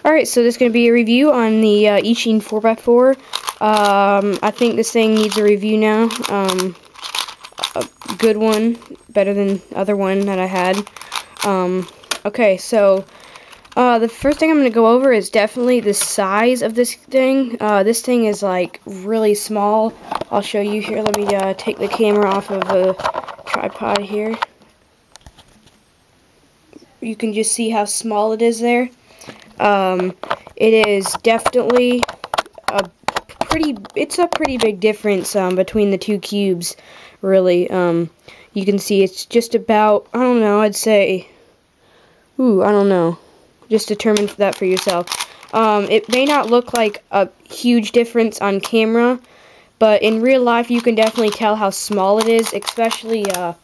Alright, so this is going to be a review on the Eastsheen 4x4. I think this thing needs a review now. A good one, better than the other one that I had. Okay, so the first thing I'm going to go over is definitely the size of this thing. This thing is like really small. I'll show you here. Let me take the camera off of the tripod here. You can just see how small it is there. It is definitely a pretty big difference between the two cubes, really. You can see it's just about, I don't know, I'd say, I don't know. Just determine that for yourself. It may not look like a huge difference on camera, but in real life you can definitely tell how small it is, especially the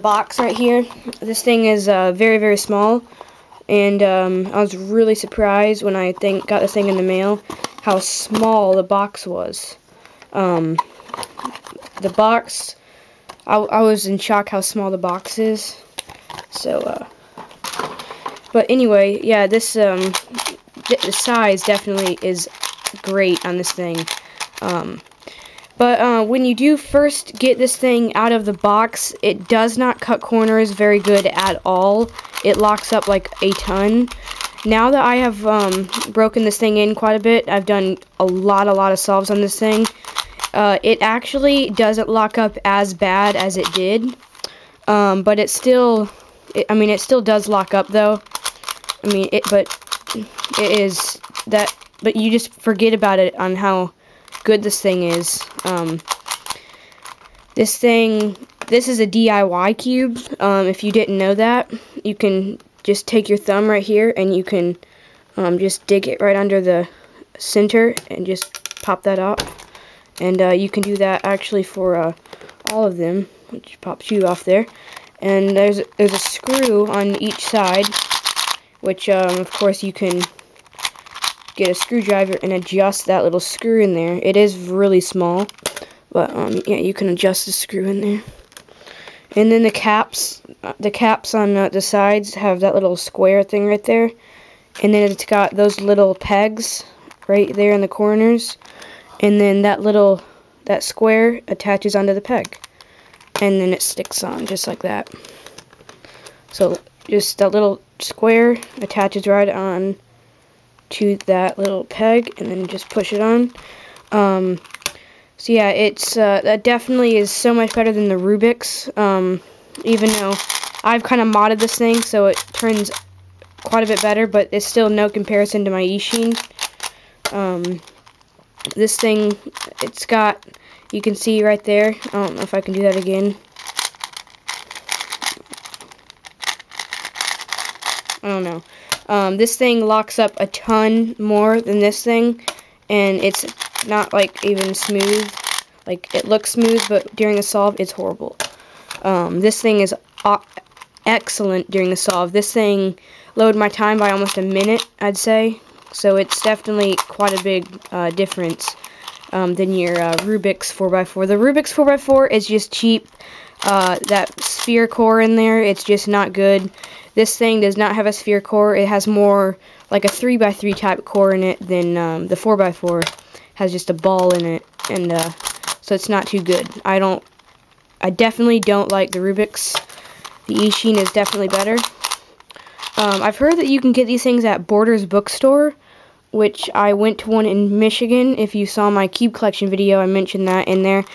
box right here. This thing is very, very small, and I was really surprised when I got this thing in the mail how small the box was. The box, I was in shock how small the box is. So, but anyway, yeah, the size definitely is great on this thing. But when you do first get this thing out of the box, it does not cut corners very good at all. It locks up like a ton. Now that I have broken this thing in quite a bit, I've done a lot of solves on this thing. It actually doesn't lock up as bad as it did, but it still does lock up though. But you just forget about it on how good this thing is. This is a DIY cube. If you didn't know that, you can just take your thumb right here and you can just dig it right under the center and just pop that out. And you can do that actually for all of them, which pops you off there. And there's a screw on each side, which of course you can get a screwdriver and adjust that little screw in there. It is really small, but yeah, you can adjust the screw in there. And then the caps on the sides have that little square thing right there, and then it's got those little pegs right there in the corners, and then that square attaches onto the peg, and then it sticks on just like that. So just that little square attaches right on to that little peg, and then just push it on. So yeah, it's that definitely is so much better than the Rubik's. Even though I've kind of modded this thing so it turns quite a bit better, but it's still no comparison to my Eastsheen. This thing, it's got, you can see right there. I don't know if I can do that again. I don't know. This thing locks up a ton more than this thing, and it's not like even smooth. Like, it looks smooth, but during the solve it's horrible. This thing is excellent during the solve. This thing lowered my time by almost a minute, I'd say. So it's definitely quite a big difference than your Rubik's 4x4. The Rubik's 4x4 is just cheap. That sphere core in there, it's just not good. This thing does not have a sphere core. It has more like a 3x3 type core in it than the 4x4 has just a ball in it, and so it's not too good. I definitely don't like the Rubik's. The Eastsheen is definitely better. I've heard that you can get these things at Borders bookstore, which I went to one in Michigan. If you saw my cube collection video, I mentioned that in there.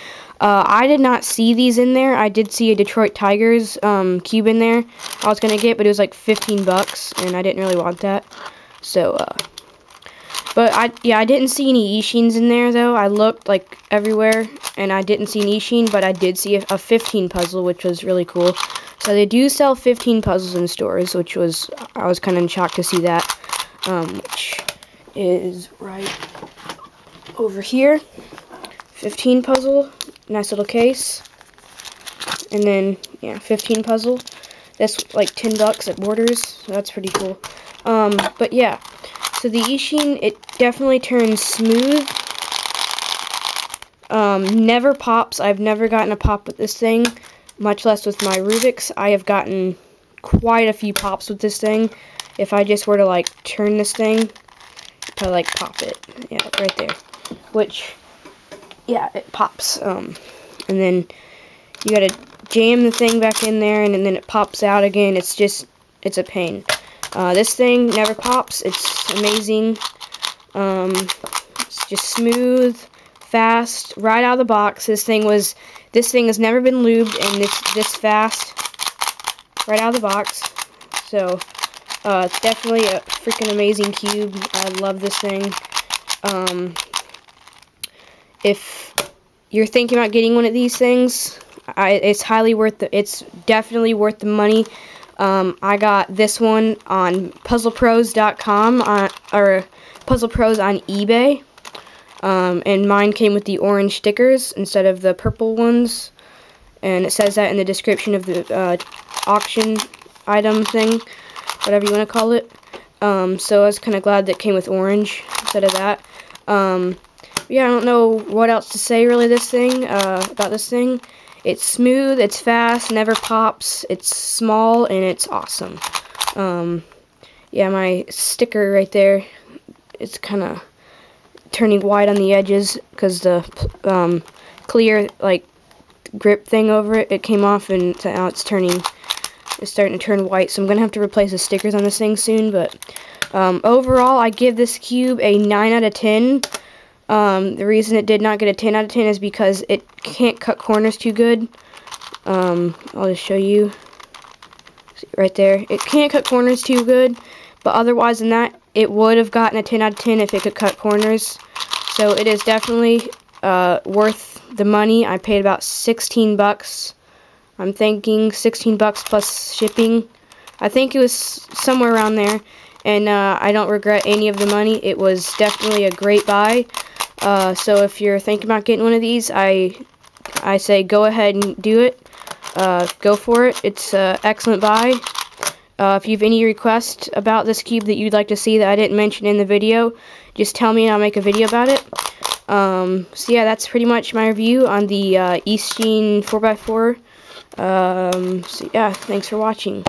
I did not see these in there. I did see a Detroit Tigers cube in there I was going to get, but it was like 15 bucks, and I didn't really want that. So, but I didn't see any Eastsheens in there, though. I looked like everywhere, and I didn't see an Eastshen, but I did see a 15 puzzle, which was really cool. So they do sell 15 puzzles in stores, which was, I was kind of in shock to see that, which is right over here. 15 puzzle, nice little case, and then, yeah, 15 puzzle. That's like 10 bucks at Borders, so that's pretty cool. But yeah, so the Eastsheen, it definitely turns smooth. Never pops. I've never gotten a pop with this thing, much less with my Rubik's. I have gotten quite a few pops with this thing, if I just were to like turn this thing, probably like pop it. Yeah, right there. Which, yeah, it pops. And then you gotta jam the thing back in there, and then it pops out again. It's a pain. This thing never pops. It's amazing. It's just smooth, fast, right out of the box. This thing has never been lubed, and it's this fast, right out of the box. So, it's definitely a freaking amazing cube. I love this thing. If you're thinking about getting one of these things, it's definitely worth the money. I got this one on puzzlepros.com or Puzzle Pros on eBay. And mine came with the orange stickers instead of the purple ones. And it says that in the description of the auction item thing, whatever you want to call it. So I was kind of glad that it came with orange instead of that. Yeah, I don't know what else to say really about this thing. It's smooth, it's fast, never pops, it's small, and it's awesome. Yeah, my sticker right there, it's kind of turning white on the edges because the clear like grip thing over it came off, and now it's starting to turn white. So I'm gonna have to replace the stickers on this thing soon. But overall, I give this cube a 9 out of 10. The reason it did not get a 10 out of 10 is because it can't cut corners too good. I'll just show you. See, right there. It can't cut corners too good, but otherwise than that, it would have gotten a 10 out of 10 if it could cut corners. So it is definitely worth the money. I paid about 16 bucks. I'm thinking 16 bucks plus shipping. I think it was somewhere around there. And I don't regret any of the money. It was definitely a great buy. So if you're thinking about getting one of these, I say go ahead and do it. Go for it. It's an excellent buy. If you have any requests about this cube that you'd like to see that I didn't mention in the video, just tell me and I'll make a video about it. So yeah, that's pretty much my review on the Eastsheen 4x4. So yeah, thanks for watching.